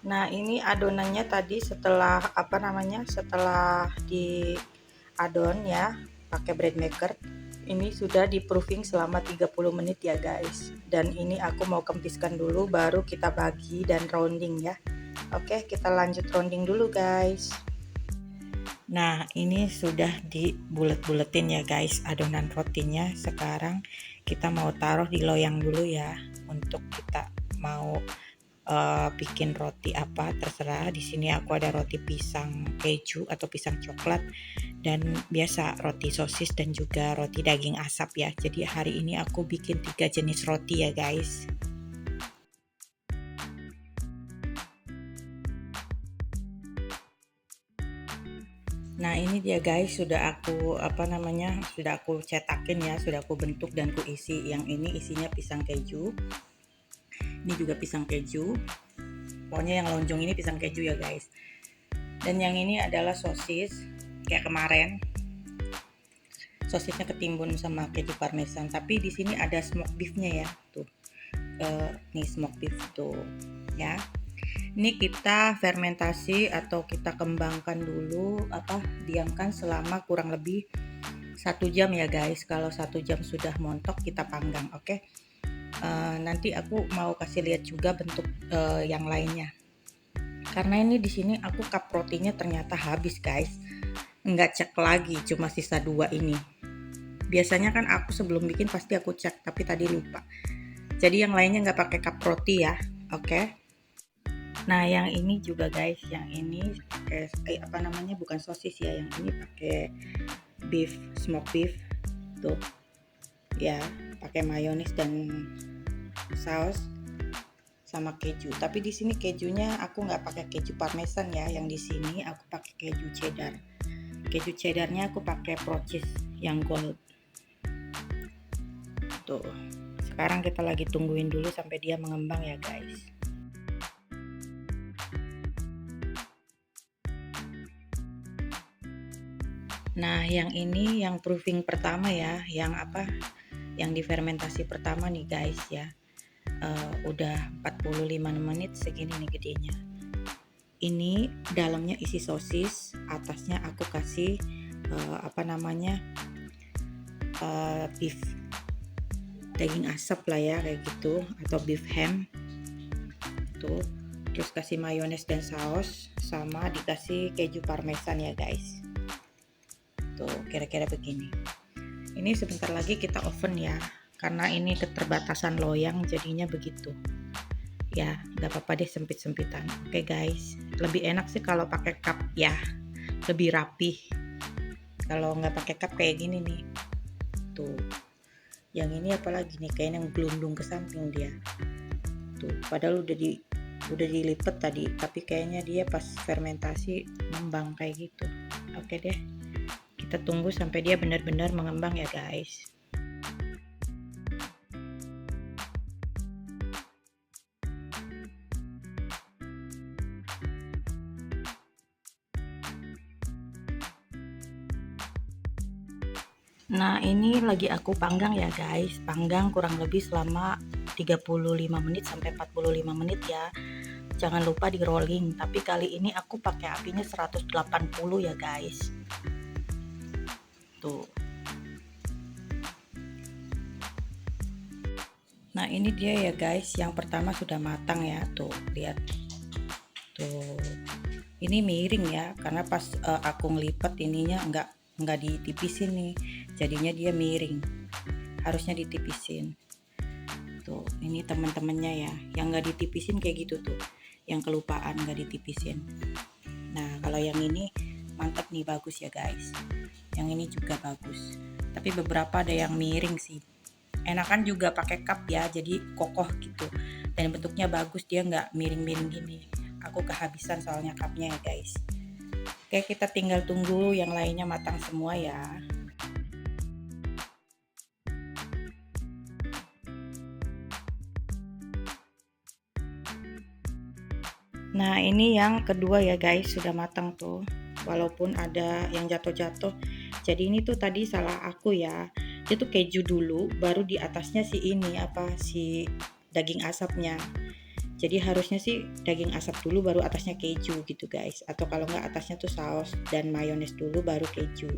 Nah, ini adonannya tadi setelah setelah diadon ya pakai bread maker. Ini sudah di proofing selama 30 menit ya guys. Dan ini aku mau kempiskan dulu baru kita bagi dan rounding ya. Oke, kita lanjut rounding dulu guys. Nah, ini sudah dibulet-buletin ya guys adonan rotinya. Sekarang kita mau taruh di loyang dulu ya untuk kita mau bikin roti apa terserah. Di sini aku ada roti pisang keju atau pisang coklat dan biasa roti sosis dan juga roti daging asap ya. Jadi hari ini aku bikin 3 jenis roti ya guys. Nah, ini dia guys, sudah aku cetakin ya, sudah aku bentuk dan ku isi. Yang ini isinya pisang keju. Ini juga pisang keju. Pokoknya yang lonjong ini pisang keju ya guys. Dan yang ini adalah sosis kayak kemarin. Sosisnya ketimbun sama keju parmesan, tapi di sini ada smoke beefnya ya. Tuh. Nih smoke beef tuh ya. Ini kita fermentasi atau kita kembangkan dulu diamkan selama kurang lebih 1 jam ya guys. Kalau 1 jam sudah montok kita panggang, oke. Nanti aku mau kasih lihat juga bentuk yang lainnya. Karena ini di sini aku cup rotinya ternyata habis guys. Nggak cek lagi, cuma sisa 2 ini. Biasanya kan aku sebelum bikin pasti aku cek, tapi tadi lupa. Jadi yang lainnya nggak pakai cup roti ya, oke. Nah, yang ini juga guys, yang ini pakai bukan sosis ya, yang ini pakai beef, smoke beef tuh. Ya, pakai mayonis dan saus sama keju. Tapi di sini kejunya aku nggak pakai keju parmesan ya, yang di sini aku pakai keju cheddar. Keju cheddarnya aku pakai Procis yang gold. Tuh. Sekarang kita lagi tungguin dulu sampai dia mengembang ya guys. Nah, yang ini yang proofing pertama ya, yang difermentasi pertama nih guys ya. Udah 45 menit segini nih gedenya. Ini dalamnya isi sosis, atasnya aku kasih beef daging asap lah ya kayak gitu, atau beef ham tuh. Terus kasih mayones dan saus, sama dikasih keju parmesan ya guys. Tuh kira-kira begini. Ini sebentar lagi kita oven ya, karena ini keterbatasan loyang jadinya begitu ya. Gak apa-apa deh sempit-sempitan. Oke guys, lebih enak sih kalau pakai cup ya, lebih rapih. Kalau nggak pakai cup kayak gini nih tuh. Yang ini apalagi nih, kayak yang gelundung ke samping dia tuh, padahal udah dilipet tadi, tapi kayaknya dia pas fermentasi ngembang kayak gitu. Oke deh, kita tunggu sampai dia benar-benar mengembang ya guys. Nah, ini lagi aku panggang ya guys. Panggang kurang lebih selama 35 menit sampai 45 menit ya. Jangan lupa di rolling, tapi kali ini aku pakai apinya 180 ya guys. Tuh. Nah, ini dia ya guys, yang pertama sudah matang ya, tuh lihat. Tuh. Ini miring ya, karena pas aku ngelipet ininya enggak ditipisin nih. Jadinya dia miring. Harusnya ditipisin. Tuh, ini teman-temannya ya, yang enggak ditipisin kayak gitu tuh. Yang kelupaan enggak ditipisin. Nah, kalau yang ini mantap nih, bagus ya guys. Yang ini juga bagus. Tapi beberapa ada yang miring sih. Enakan juga pakai cup ya, jadi kokoh gitu. Dan bentuknya bagus, dia nggak miring-miring gini. Aku kehabisan soalnya cupnya ya guys. Oke, kita tinggal tunggu yang lainnya matang semua ya. Nah, ini yang kedua ya guys, sudah matang tuh. Walaupun ada yang jatuh-jatuh. Jadi ini tuh tadi salah aku ya. Dia tuh keju dulu, baru di atasnya si daging asapnya. Jadi harusnya sih daging asap dulu baru atasnya keju gitu guys, atau kalau nggak atasnya tuh saus dan mayones dulu baru keju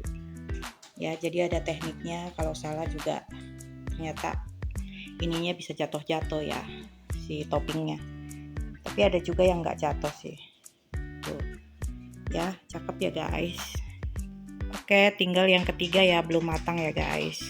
ya. Jadi ada tekniknya, kalau salah juga ternyata ininya bisa jatuh-jatuh ya, si toppingnya. Tapi ada juga yang nggak jatuh sih tuh ya. Cakep ya guys. Oke, tinggal yang ketiga ya, belum matang ya guys.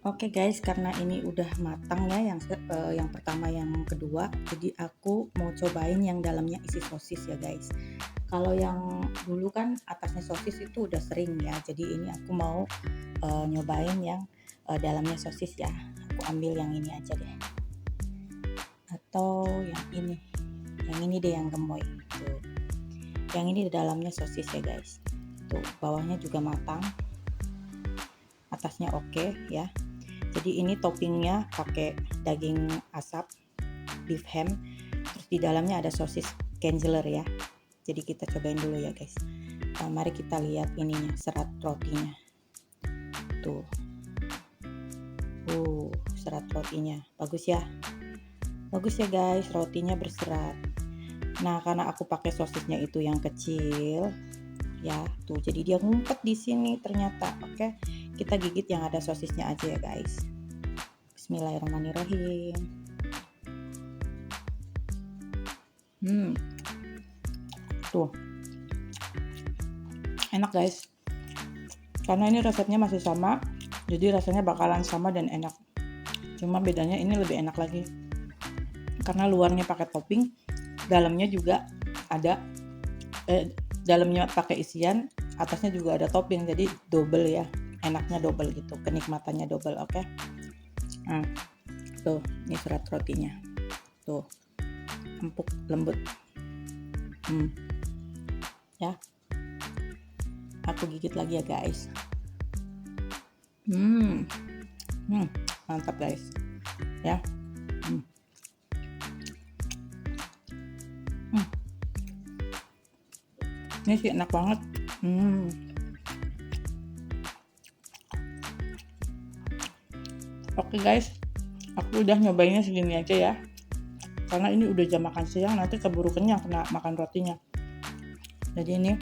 Oke guys, karena ini udah matang ya, yang pertama, yang kedua, jadi aku mau cobain yang dalamnya isi sosis ya guys. Kalau yang dulu kan atasnya sosis itu udah sering ya, jadi ini aku mau nyobain yang dalamnya sosis ya. Aku ambil yang ini aja deh, atau yang ini deh, yang gemoy tuh. Yang ini di dalamnya sosis ya guys. Tuh bawahnya juga matang, atasnya oke ya. Jadi ini toppingnya pakai daging asap, beef ham, terus di dalamnya ada sosis Kenzeler ya. Jadi kita cobain dulu ya guys. Mari kita lihat ininya, serat rotinya tuh. Serat rotinya bagus ya, bagus ya guys, rotinya berserat. Nah karena aku pakai sosisnya itu yang kecil ya tuh, jadi dia ngumpet di sini ternyata. Oke, kita gigit yang ada sosisnya aja ya guys. Bismillahirrahmanirrahim. Tuh enak guys, karena ini resepnya masih sama, jadi rasanya bakalan sama dan enak. Cuma bedanya ini lebih enak lagi karena luarnya pakai topping, dalamnya juga ada dalamnya pakai isian, atasnya juga ada topping, jadi double ya, enaknya double gitu, kenikmatannya double. Oke. Nah tuh, ini serat rotinya tuh, empuk lembut ya. Aku gigit lagi ya guys. Mantap guys ya. Ini sih enak banget. Oke guys, aku udah nyobainnya segini aja ya, karena ini udah jam makan siang, nanti keburu kenyang kena makan rotinya. Jadi ini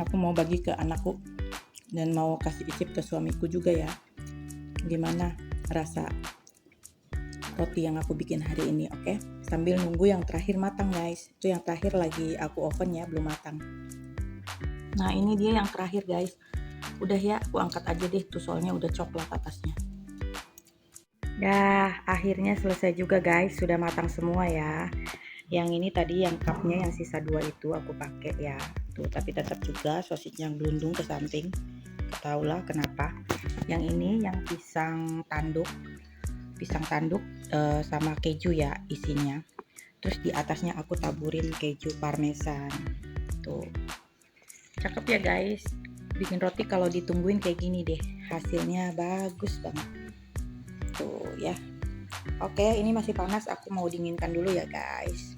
aku mau bagi ke anakku dan mau kasih icip ke suamiku juga ya, gimana rasa roti yang aku bikin hari ini. Oke, sambil nunggu yang terakhir matang guys. Itu yang terakhir lagi aku oven ya, belum matang. Nah ini dia yang terakhir guys. Udah ya, aku angkat aja deh tuh, soalnya udah coklat atasnya. Dah, akhirnya selesai juga guys, sudah matang semua ya. Yang ini tadi yang cupnya yang sisa 2 itu aku pakai ya tuh, tapi tetap juga sosisnya gelundung ke samping, tahulah kenapa. Yang ini yang pisang tanduk sama keju ya isinya, terus di atasnya aku taburin keju parmesan tuh. Cakep ya guys, bikin roti kalau ditungguin kayak gini deh, hasilnya bagus banget tuh ya. Oke, ini masih panas, aku mau dinginkan dulu ya guys.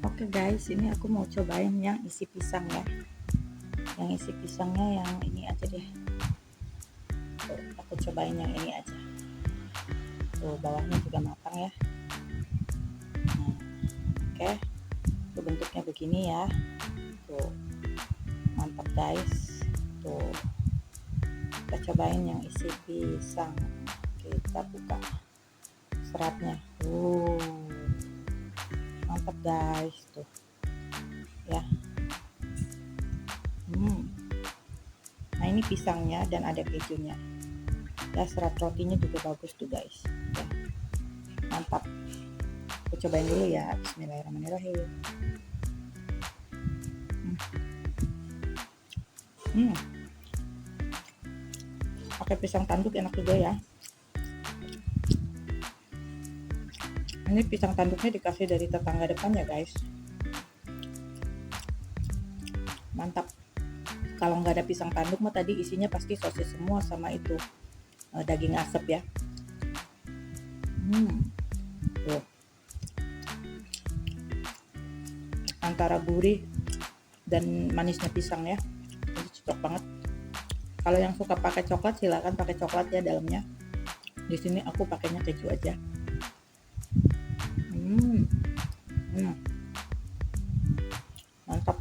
Oke guys, ini aku mau cobain yang isi pisang ya. Yang isi pisangnya yang ini aja deh. Tuh, aku cobain yang ini aja. Tuh, bawahnya juga matang ya. Nah, oke. Tuh, bentuknya begini ya. Tuh, mantap guys. Tuh, kita cobain yang isi pisang. Kita buka seratnya. Mantap guys. Tuh, ya. Nah, ini pisangnya dan ada kejunya. Ya, serat rotinya juga bagus tuh guys. Ya, mantap. Aku cobain dulu ya. Bismillahirrahmanirrahim. Pakai pisang tanduk enak juga ya. Ini pisang tanduknya dikasih dari tetangga depan ya guys. Mantap. Kalau nggak ada pisang tanduk mah tadi isinya pasti sosis semua sama itu daging asap ya. Tuh. Antara gurih dan manisnya pisang ya. Ini cocok banget. Kalau yang suka pakai coklat silakan pakai coklat ya dalamnya. Di sini aku pakainya keju aja. Mantap.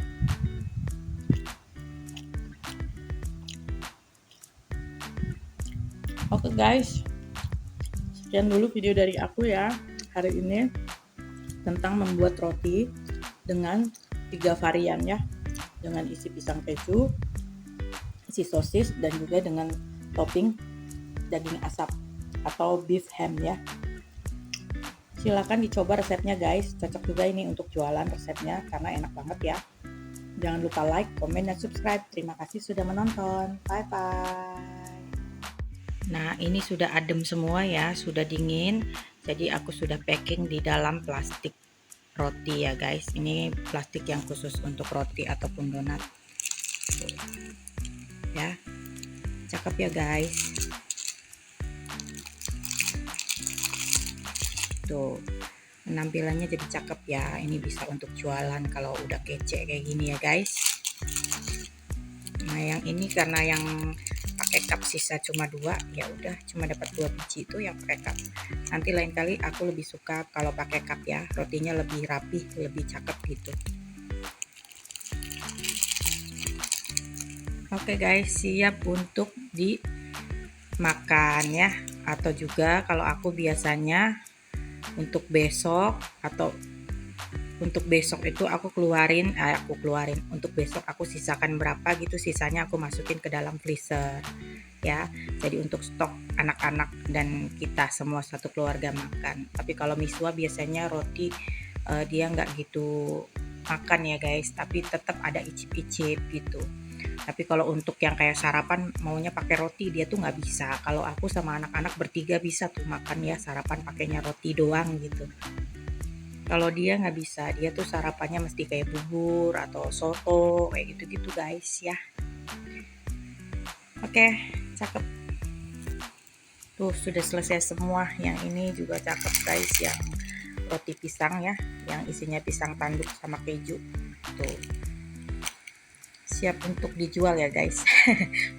Oke guys, sekian dulu video dari aku ya hari ini tentang membuat roti dengan 3 varian ya, dengan isi pisang keju, isi sosis, dan juga dengan topping daging asap atau beef ham ya. Silakan dicoba resepnya guys, cocok juga ini untuk jualan resepnya karena enak banget ya. Jangan lupa like, komen, dan subscribe. Terima kasih sudah menonton. Bye bye. Nah, ini sudah adem semua ya, sudah dingin. Jadi aku sudah packing di dalam plastik roti ya guys. Ini plastik yang khusus untuk roti ataupun donat. Tuh. Ya, cakep ya guys. Tuh, penampilannya jadi cakep ya. Ini bisa untuk jualan kalau udah kece kayak gini ya guys. Nah, yang ini karena yang pakai cup sisa cuma 2, ya udah cuma dapat 2 biji itu yang pakai cup. Nanti lain kali aku lebih suka kalau pakai cup ya, rotinya lebih rapih, lebih cakep gitu. Oke guys, siap untuk dimakan ya, atau juga kalau aku biasanya untuk besok atau untuk besok itu aku keluarin untuk besok aku sisakan berapa gitu, sisanya aku masukin ke dalam freezer ya, jadi untuk stok anak-anak dan kita semua satu keluarga makan. Tapi kalau Miswa biasanya roti dia nggak gitu makan ya guys, tapi tetap ada icip-icip gitu. Tapi kalau untuk yang kayak sarapan maunya pakai roti, dia tuh nggak bisa. Kalau aku sama anak-anak bertiga bisa tuh makan ya sarapan pakainya roti doang gitu. Kalau dia nggak bisa, dia tuh sarapannya mesti kayak bubur atau soto kayak gitu-gitu guys ya. Oke, cakep. Tuh sudah selesai semua. Yang ini juga cakep guys, yang roti pisang ya, yang isinya pisang tanduk sama keju. Tuh. Siap untuk dijual ya guys.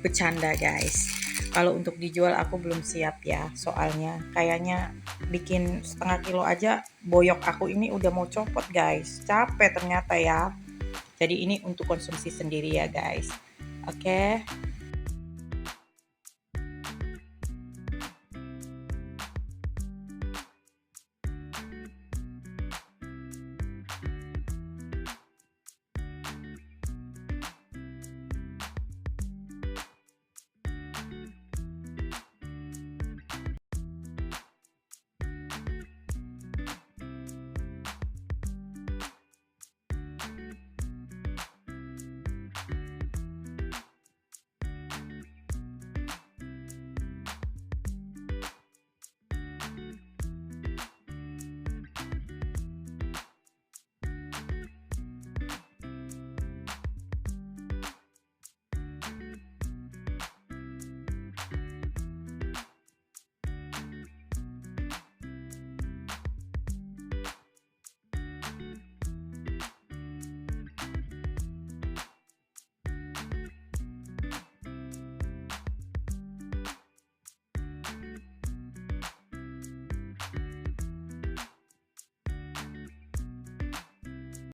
Bercanda guys. Kalau untuk dijual aku belum siap ya, soalnya kayaknya bikin setengah kilo aja boyok aku ini udah mau copot guys, capek ternyata ya. Jadi ini untuk konsumsi sendiri ya guys. Oke,